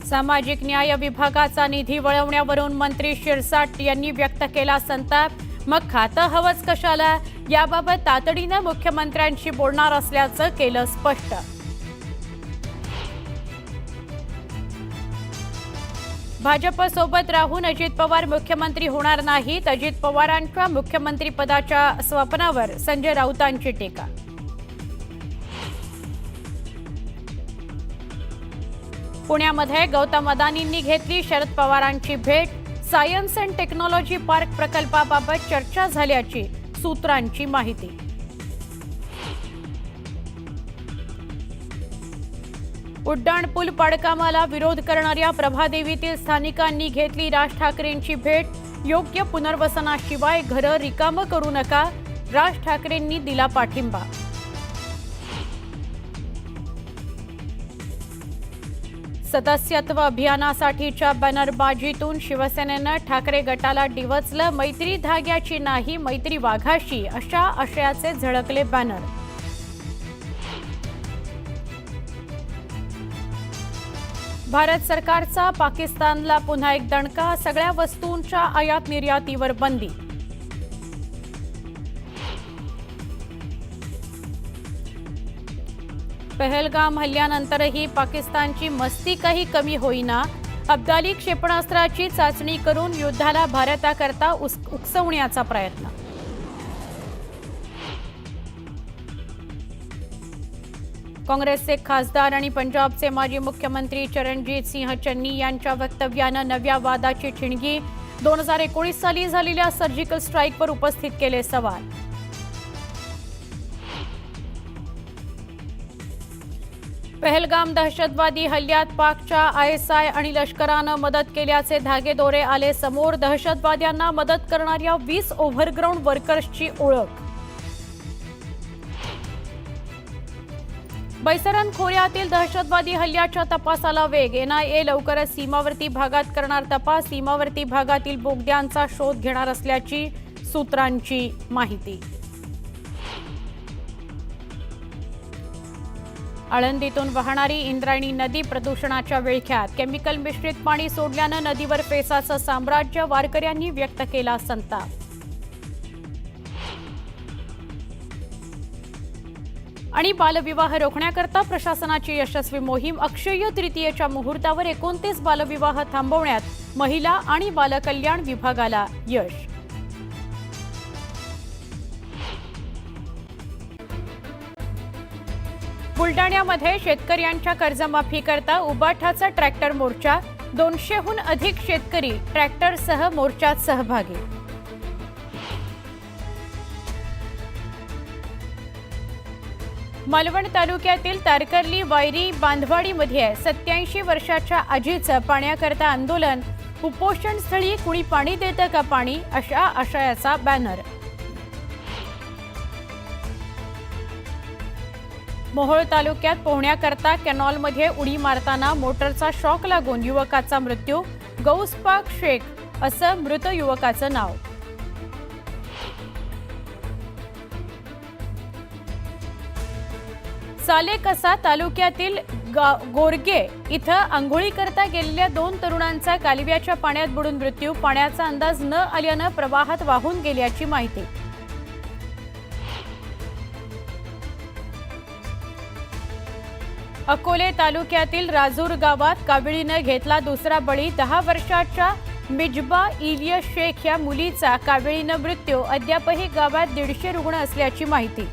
सामाजिक न्याय विभागाचा निधी वळवण्यावरून मंत्री शिरसाट यांनी व्यक्त केला संताप। मग खातं हवंच कशाला, याबाबत तातडीने मुख्यमंत्र्यांशी बोलणार असल्याचं केलं स्पष्ट। भाजपसोबत राहून अजित पवार मुख्यमंत्री होणार नाहीत, अजित पवारांच्या मुख्यमंत्रीपदाच्या स्वप्नावर संजय राऊतांची टीका। पुण्यामध्ये गौतम अदानींनी घेतली शरद पवारांची भेट, सायन्स अँड टेक्नॉलॉजी पार्क प्रकल्पाबाबत चर्चा झाल्याची सूत्रांची माहिती। उड्डाणपूल पाडकामाला विरोध करणाऱ्या प्रभादेवीतील स्थानिकांनी घेतली राज ठाकरेंची भेट, योग्य पुनर्वसनाशिवाय घरं रिकामं करू नका, राज ठाकरेंनी दिला पाठिंबा। सदस्यत्व अभियानासाठीच्या बॅनरबाजीतून शिवसेनेनं ठाकरे गटाला डिवचलं, मैत्री धाग्याची नाही मैत्री वाघाशी अशा आशयाचे झळकले बॅनर। भारत सरकारचा पाकिस्तानला पुन्हा एक दणका, सगळ्या वस्तूंच्या आयात निर्यातीवर बंदी। पहलगाम हल्ल्यानंतरही पाकिस्तानची मस्ती काही कमी होईना, अब्दाली क्षेपणास्त्राची चाचणी करून युद्धाला भारताकरता उकसवण्याचा प्रयत्न। काँग्रेसचे खासदार आणि पंजाबचे माजी मुख्यमंत्री चरणजीत सिंह चन्नी यांच्या वक्तव्यानं नव्या वादाची ठिणगी, 2019 साली झालेल्या सर्जिकल स्ट्राईकवर उपस्थित केले सवाल। पहलगाम दहशतवादी हल्ल्यात पाकच्या ISI आणि लष्करानं मदत केल्याचे धागेदोरे आले समोर, दहशतवाद्यांना मदत करणाऱ्या 20 ओव्हरग्राऊंड वर्कर्सची ओळख। बैसरन खोऱ्यातील दहशतवादी हल्ल्याच्या तपासाला वेग, NIA लवकरच सीमावर्ती भागात करणार तपास, सीमावर्ती भागातील बोगद्यांचा शोध घेणार असल्याची सूत्रांची माहिती। आळंदीतून वाहणारी इंद्रायणी नदी प्रदूषणाच्या विळख्यात, केमिकल मिश्रित पाणी सोडल्यानं नदीवर फेसाचं साम्राज्य, वारकऱ्यांनी व्यक्त केला संताप। आणि बालविवाह रोखण्याकरता प्रशासनाची यशस्वी मोहीम, अक्षय्य तृतीयेच्या मुहूर्तावर 29 बालविवाह थांबवण्यात महिला आणि बालकल्याण विभागाला यश। बुलडाण्यामध्ये शेतकऱ्यांच्या कर्जमाफी करता उबाठाचा ट्रॅक्टर मोर्चा, 200हून अधिक शेतकरी ट्रॅक्टरसह मोर्चात सहभागी। मालवण तालुक्यातील तारकर्ली वायरी बांधवाडीमध्ये 87 वर्षाच्या आजीचं पाण्याकरता आंदोलन, उपोषणस्थळी कुणी पाणी देतं का पाणी अशा आशयाचा बॅनर। मोहोळ तालुक्यात पोहण्याकरता कॅनॉलमध्ये उडी मारताना मोटरचा शॉक लागून युवकाचा मृत्यू, गौसपाक शेख असं मृत युवकाचं नाव। सालेकसा तालुक्यातील गोरगे इथं आंघोळी करता गेलेल्या 2 तरुणांचा कालव्याच्या पाण्यात बुडून मृत्यू, पाण्याचा अंदाज न आल्यानं प्रवाहात वाहून गेल्याची माहिती। अकोले तालुक्यातील राजूर गावात काविळीनं घेतला दुसरा बळी, 10 वर्षाच्या मिजबा इलियस शेख या मुलीचा काविळीनं मृत्यू, अद्यापही गावात 150 रुग्ण असल्याची माहिती।